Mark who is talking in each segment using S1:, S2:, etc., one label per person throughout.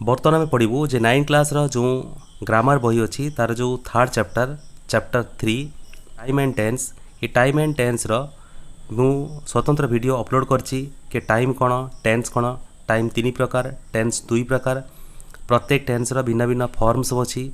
S1: बर्तमान आम पढ़ू जे 9 क्लास जो ग्रामर बही अच्छी तार जो third chapter 3 time and tense ये टाइम एंड टेन्स मु स्वतंत्र वीडियो अपलोड करछि कि टाइम कौन टेन्स कौन टाइम 3 प्रकार टेन्स 2 प्रकार प्रत्येक टेन्स भिन्न भिन्न फॉर्म सब अच्छी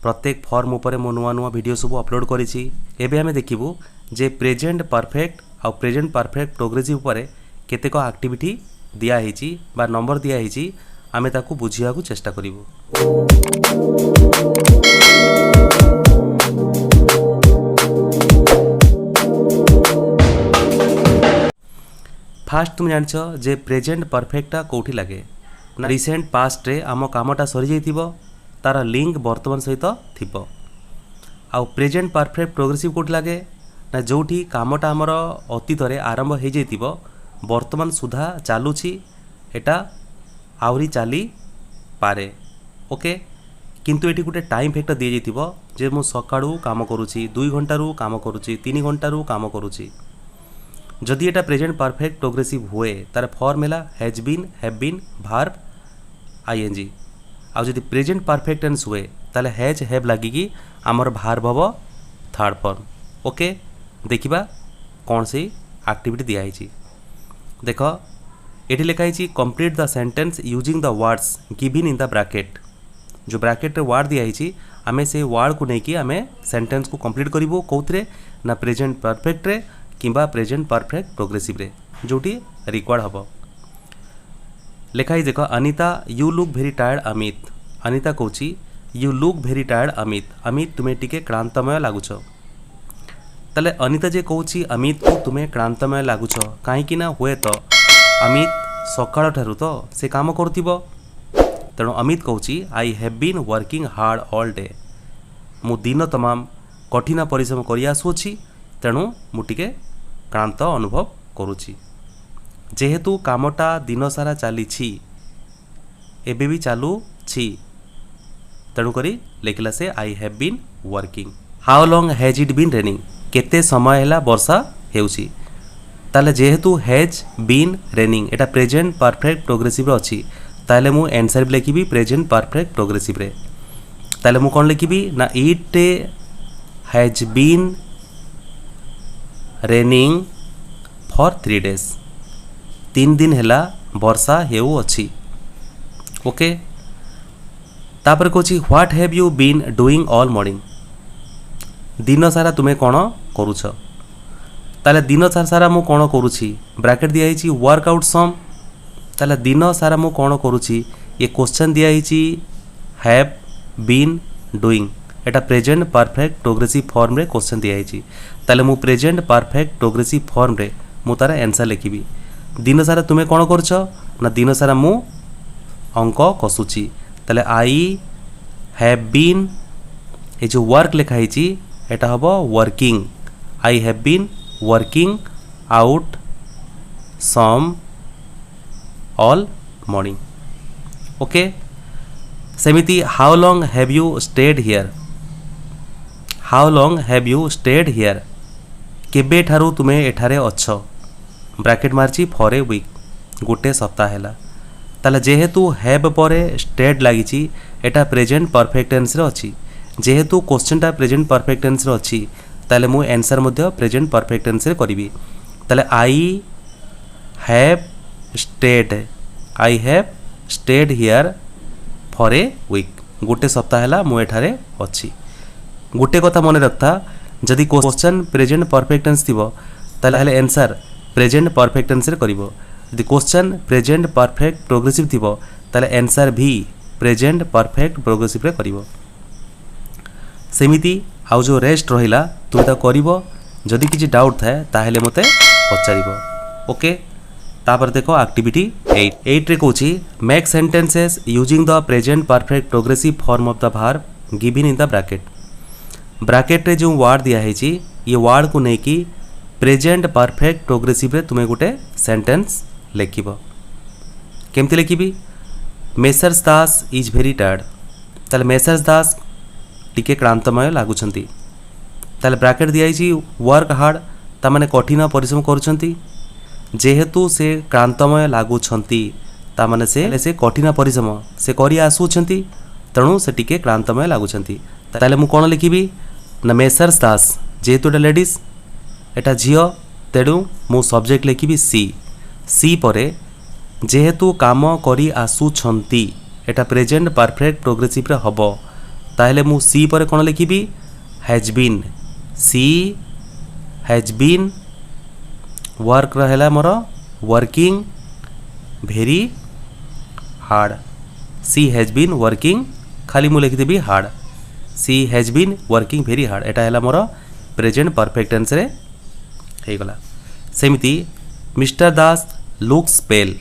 S1: प्रत्येक फॉर्म उपर मो नुआ नुआ वीडियो सब अपलोड करिछि। एबे हमें देखिबू जे प्रेजेंट परफेक्ट आ प्रेजेंट परफेक्ट प्रोग्रेसिव उपर केतेक एक्टिविटी दिया हेछि बा नंबर दिया हेछि आमे ताकू बुझिया को चेष्टा करिवु। फास्ट तुम जानछ जे प्रेजेंट परफेक्टा कोठी लागे ना रिसेंट पास्ट रे आम कामटा सरी जाइथिबो तार लिंक वर्तमान सहित थिबो। आ प्रेजेंट परफेक्ट प्रोग्रेसिव कोठी लागे ना जोठी कामटा हमर अतीत रे आरंभ हे जाइथिबो वर्तमान सुधा चालुछि एटा आउरी चाली पारे ओके किंतु एटी गोटे टाइम फैक्टर दि जाइथिबो जे मु सकाळू काम करूछि 2 घंटारू काम करूछि 3 घंटारू काम करूछि। जदि एटा प्रेजेंट परफेक्ट प्रोग्रेसिव हुए तार फॉर्म है has been have been verb I N G आ जदि प्रेजेंट परफेक्ट टेंस हुए ताले हैज हैव लागिकी आमर भार्ब हबो थर्ड फॉर्म ओके। देखिबा कौन सी एक्टिविटी दिया है देख ये लिखाई complete the sentence using the words given in the bracket जो ब्रैकेट रे वर्ड दिया है आमे से वर्ड को लेकिन आमे सेंटेंस को कंप्लीट करिवो कोउथरे ना प्रेजेंट परफेक्ट रे किंबा प्रेजेंट परफेक्ट प्रोग्रेसिव रे जोटी रिक्वायर्ड हबो। लिखाई देख Anita you look very tired Amit Anita कहूँ you look very tired Amit Amit तुम्हें टिके क्लांतमय लगुच ताले अनिता जे कहूँ अमित को तुम्हें क्लांतमय लगुच कहीं हुए तो अमित सकाळ ठारू तो से काम करुथिबो तेणु अमित कहूँ I have been working hard all day मु दिन तमाम कठिन परिश्रम करि आसुछि तेणु मु टिके क्लांत अनुभव करुछि। जेहेतु कामटा दिन सारा चली एबे भी चालू छी तेणु करी लिखला से I have been working. How long has it been raining केते समय हैला वर्षा हेउछि ताले जेहेतु हैज बीन रेनिंग एटा प्रेजेंट परफेक्ट प्रोग्रेसिव रे अछि ताले मु आंसर भी लिखिबी प्रेजेंट परफेक्ट प्रोग्रेसिव रे ताले मु कोन लिखिबी ना it has been raining for 3 days 3 दिन हैला वर्षा हेउ अछि ओके। तापर कहूँ what have you been doing all morning दिन सारा तुम्हें कौन करुछ ताले दिन सारा मु कौन करुछि ब्रैकेट दिया है वर्कआउट सम ताले दिन सारा मु कौन करुछि ये क्वेश्चन दिया है have been doing Etah present perfect progressive form रे क्वेश्चन दिया है ताले मु प्रेजेंट परफेक्ट प्रोग्रेसिव फॉर्म रे मु तार आंसर लिखिबी। दिन सारा तुम्हें कौन करुछ ना दिन सारा मु अंक कसुची ताले आई हैव बीन ये जो वर्क लिखाई एटा हबो working I have been working out some all morning okay. सेमिति how long have you stayed here how long have you stayed here केबे ठारू तुम्हें एठारे अच्छ ब्रैकेट मारची फॉर ए वीक गोटे सप्ताह हैला ताले जेहेतु हैव परे स्टेड लागिची एटा प्रेजेंट परफेक्ट टेंस रे अछि जेहेतु क्वेश्चन टा प्रेजेंट परफेक्ट टेंस रे अछि ताले मु आंसर मध्य प्रेजेंट परफेक्ट टेंस रे करिवि ताले I have stayed here for a week गोटे सप्ताह हैला मु एठारे अछि। गोटे कथा मन रखता जदि क्वेश्चन प्रेजेंट परफेक्ट टेंस थिबो ताले आंसर प्रेजेंट परफेक्ट टेंस रे करिवो यदि क्वेश्चन प्रेजेंट परफेक्ट प्रोग्रेसिव थिबो ताले आंसर भी प्रेजेंट परफेक्ट प्रोग्रेसिव रे करिवो। सेमिति आउ जो रेस्ट रहिला तुम ता करिवो जदि किछि डाउट थाए ताहेले मते पचारिवो ओके। तापर देखो एक्टिविटी 8 रे कहूछि make sentences using the present perfect progressive form of the verb given in the bracket रे जो वर्ड दिया है ये वर्ड को लेकि प्रेजेंट परफेक्ट प्रोग्रेसिव रे तुम्हें गोटे सेंटेंस लिखिबो केमती लिखिबी Messrs Das is very tired ताले मेसर्स दास टिके क्लांतमय लागुछंती ताले ब्रैकेट दिया है वर्क हार्ड ता माने कठिन परिश्रम करुछंती जेहेतु से क्लांतमय लागुछंती तामाने से कठिन परिश्रम से करी आसुछंती तेणु से टिके क्लांतमय लगुंट ताले मु कौन लिखी ना मेसर्स दास जेहेतु एटा लेडीज एटा झील तेणु मु सब्जेक्ट लिखी सी परे जेहेतु काम करी आसुछंती एटा प्रेजेंट परफेक्ट प्रोग्रेसिव रे हबो ताहेले मु सी परे कौन लिखी has been she has been work रहेला मोर working very hard she has been working खाली मु लिखिदेवी hard she has been working very hard एटा है मोर प्रेजेंट परफेक्ट टेंस रे हो गला। सेमिति mister Das looks pale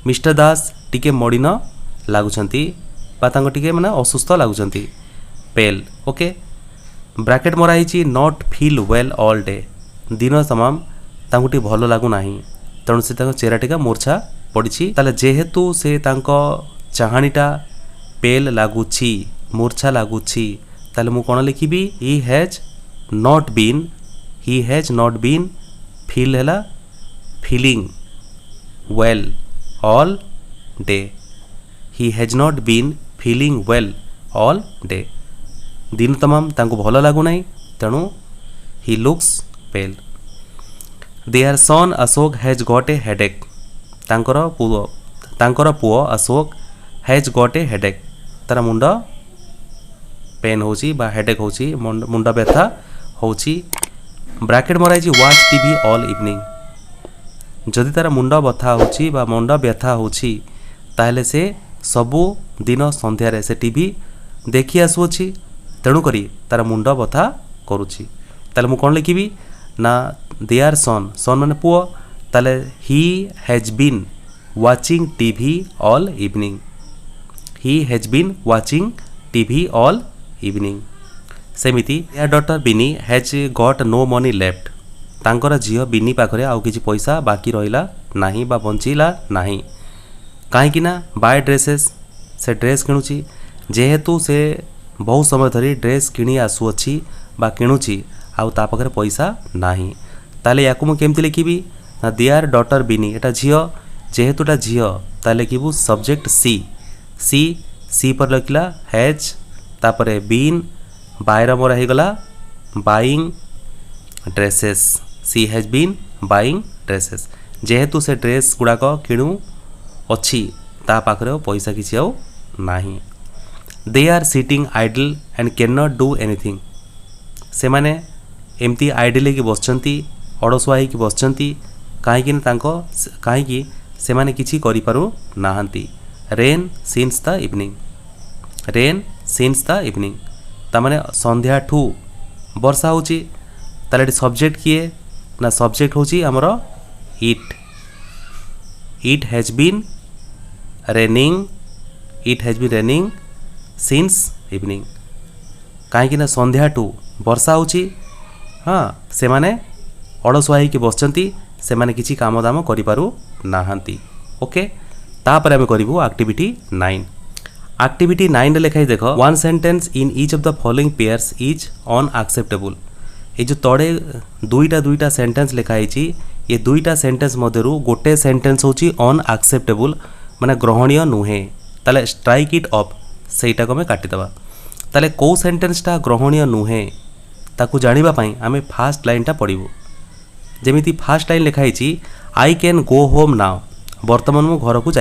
S1: mister Das टिके मड़ीन लगुंट टिके माने असुस्थ लगुंट पेल ओके ब्रैकेट मराई not feel well all day दिन तमाम तांकुटी भल लगुना तेणु से चेहरा टिका मूर्छा पड़ी ताले जेहेतु से चाहानीटा पेल लगुची मूर्छा लगुची ताले मु कौन लिखी he has not been feel है feeling well all day he has not been feeling well all day दिन तमाम तांको भल लगुना तेणु he looks pale. Their son Ashok has got a headache तांकर पुओ Ashok has got a headache तार मुंड पेन होची बा हेडेक होची मुंड व्यथा होची ब्रैकेट मराई वाच टीवी ऑल इवनिंग जदि तार मुंड बथा होची बा मुंड व्यथा होची ताहले से सबु दिन संध्यारे से टीवी देखी आसुची तेणु करी तार मुंड बथा करुची ताले मु कोन लिखिबी ना देयर सन माने पुओ ताले he has been watching TV all evening he has been watching TV all evening. सेमिति their daughter Bini has got no money left तांकर झील बिनी पाखरे आउ किछि पैसा बाकी रहिला नाही बा बंचिला नाही काहेकि ना बाय ड्रेसेस से ड्रेस किणुची जेहेतु से बहुत समय धरी ड्रेस किणी आसुअछि बा किणुची आउ ता पाखरे पैसा नाही ताले याकु मु केमति लिखिबी ना देयर डॉटर बिनी एटा झील जेहेतुटा झील ताले लिखिबु सब्जेक्ट सी पर लिखला हैज तापरे बीन बायर मोर हो गला buying dresses she has been buying dresses जेहेतु से ड्रेस गुड़ाक किणु अच्छी ता पाखरे पैसा किसी आउ नाही। They are sitting idle and can not do anything से माने एमती आइडल की बसचंती अड़सुआ होगी बसचंती कहीं से माने किछि करि पारु नाहंती। रेन सिन्स द इवनिंग तामाने संध्या ठू वर्षा होची ताले सब्जेक्ट किए ना सब्जेक्ट होची हमर it has been raining since evening कहीं ना संध्या ठू वर्षा होची हाँ से माने अड़सुआ होगी बसचंती से माने किछि काम दाम करि पारु नाहंती। ओके तापर आमे करिवु एक्टिविटी 9 एक्टिविटी 9 रे लिखाई देख one sentence in each of the following pairs is unacceptable ये जो तड़े दुईटा सेंटेंस लिखाई ये दुईटा सेंटेंस मध्यरु गोटे सेंटेंस होची अनएक्सेप्टेबल माने ग्रहणीय नुहे ताले स्ट्राइक इट ऑफ सेटा को हमें काटिदबा ताले को सेंटेंसटा ग्रहणीय नुहे ताकू जानिबा पई आमे फास्ट लाइनटा पढ़िबु जेमिति फास्ट लाइन लिखाई I can go home now वर्तमान मु घर को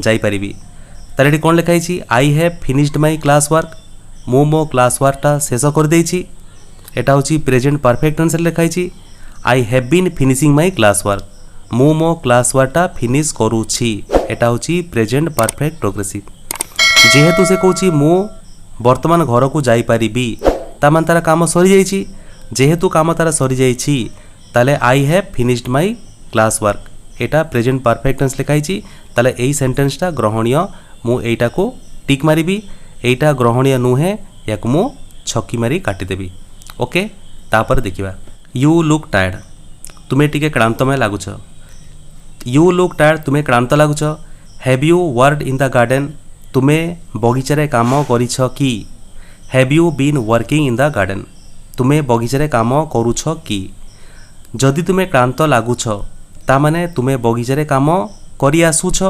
S1: जाइपारी ताले कौन लिखाई I have finished my class work मु मो क्लास वर्कटा शेष कर देछि एटा होची प्रेजेंट परफेक्ट टेंस लिखाई I have been finishing my class work मु मो क्लास वर्कटा फिनिश करूछि एटा होची प्रेजेंट परफेक्ट प्रोग्रेसिव जेहेतु से कहूँ मु वर्तमान घर को जाइपारी तामान तार काम सरी जाइछि जेहेतु काम तार सरी जाइछि ताले I have finished my class work Etah present perfect tense लिखाई ताले एई सेंटेंसटा ग्रहणीय मु एटा को टिक मारिबी एटा ग्रहणीय नुहे याक मु छक्की मारी काटिदेबी। ओके तापर देखिबा यू लुक टायर्ड तुमे टिके क्लांतमय लागुछ यू लुक टायर्ड तुमे क्लांत लागुछ have you worked in the garden तुमे बगीचारे काम करिछ कि have you been working in the garden तुमे बगीचारे काम करूछ कि जदि तुमे क्लांत लागुछ तामाने तुमे बगीचारे काम करी आसुछ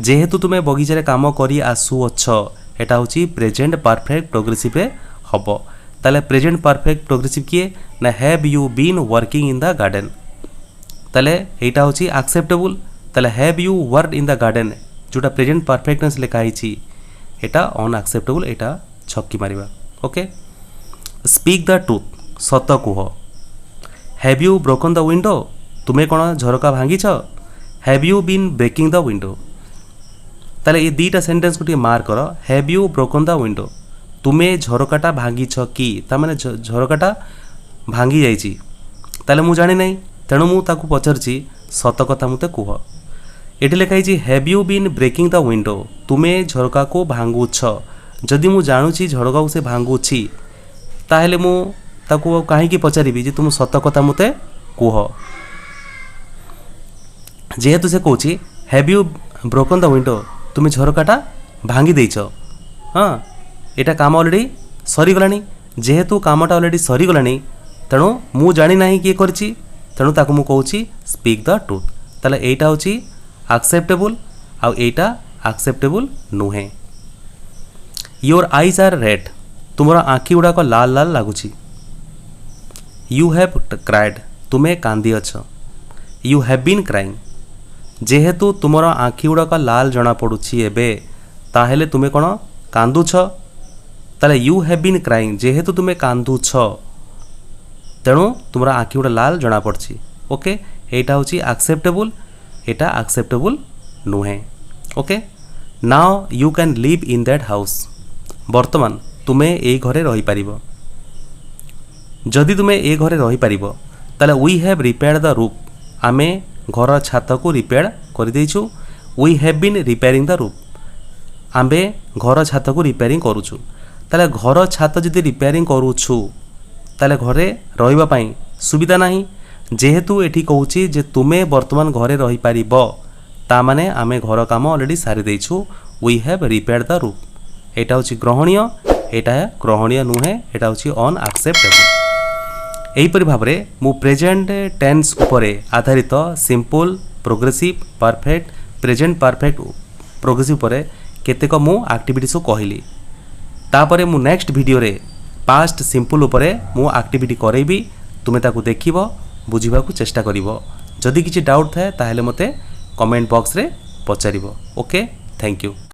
S1: जेहेतु तुमे बगीचारे काम करी आसुअछ एटा होची प्रेजेंट परफेक्ट प्रोग्रेसिव रे हबो। ताले प्रेजेंट परफेक्ट प्रोग्रेसिव किए ना have you been working in the garden ताले एटा होची एक्सेप्टेबल। ताले have you worked in the garden जोटा प्रेजेंट परफेक्टनेस लिखा हिची एटा अनएक्सेप्टेबल एटा छक्की मारिबा। ओके स्पीक द ट्रुथ सत कुह। Have you broken the window तुमे कोन झरका भांगीछ have you been breaking the window. ताले ये दीटा सेंटेंस को मार्क कर have you broken the window तुमे झरकाटा भांगीछ कि तामाने झरकाटा भांगी जाइछि ताले मु जानि नै तेणु मु ताकू पचरछि सत कथा मते कुह। एठी लिखा हिछि have you been breaking the window तुमे झरका को भांगुछ जदि मु जानुछि झरका को से भांगुछि ताहेले मु ताकू काहेकि पचारिबि जे तुम सत कथा मते कुह। जेहेतु से कहूछि have you broken the window तुम झरकाटा भांगी देइछ हाँ एटा काम ऑलरेडी सरी गलानी जेहेतु कामटा ऑलरेडी सरी गलानी तेणु मु जानि नाही किए करछि तेणु ताकू मु कहूछि स्पीक द ट्रुथ। ताले एटा होछि एक्सेप्टेबल आउ एटा एक्सेप्टेबल नुहे। योर आईज आर रेड तुमर आँखि गुड़ाक लाल लाल लगुच। यू हैव क्राइड तुमे कांदी अछ। यू हैव बीन क्राइंग जेहेतु तुमर आँखि गुड़ाक लाल जना पड़ुछि एबे ताहेले तुमे कोन कांदुछ ताले यू हैव बीन क्राइंग जेहेतु तुमे कांदुछ तेणु तुमर आँखि गुड़ा लाल जना पड़छि। ओके एटा होछि एक्सेप्टेबल एटा एक्सेप्टेबल नुहे। Okay now you can live in that house वर्तमान तुमे ए घरे रही पारिबो। जदि तुमे ए घरे रही पारिबो ताले we have repaired the roof आमे घर छात को रिपेयर कर देइछु। We have been repairing the roof आमे घर छात को रिपेयरिंग करूछु। ताले घर छात जदि रिपेयरिंग करूछु ताले घरे रहिबा पई सुविधा नाही जेहेतु एठी कहूछि जे तुमे वर्तमान घरे रही पारिबो ता माने आमे घर काम ऑलरेडी सारी देइछु। We have repaired the roof एटा होछि ग्रहणीय एटा ग्रहणीय नुहे एटा होछि अनएक्सेप्टेबल। एहीपरि भाबरे मु प्रेजेंट टेंस उपरे आधारित simple progressive perfect present perfect progressive उपरे केतेक मु एक्टिविटीज कहली तापरे मु नेक्स्ट वीडियो रे पास्ट सिंपल उपरे मु एक्टिविटी करेबी तुमे ताकू देखिबो बुझिबाकू चेष्टा करिवो। जदि किछि डाउट थाए ताहेले मते कमेंट बॉक्स रे पचारिबो। Okay thank you.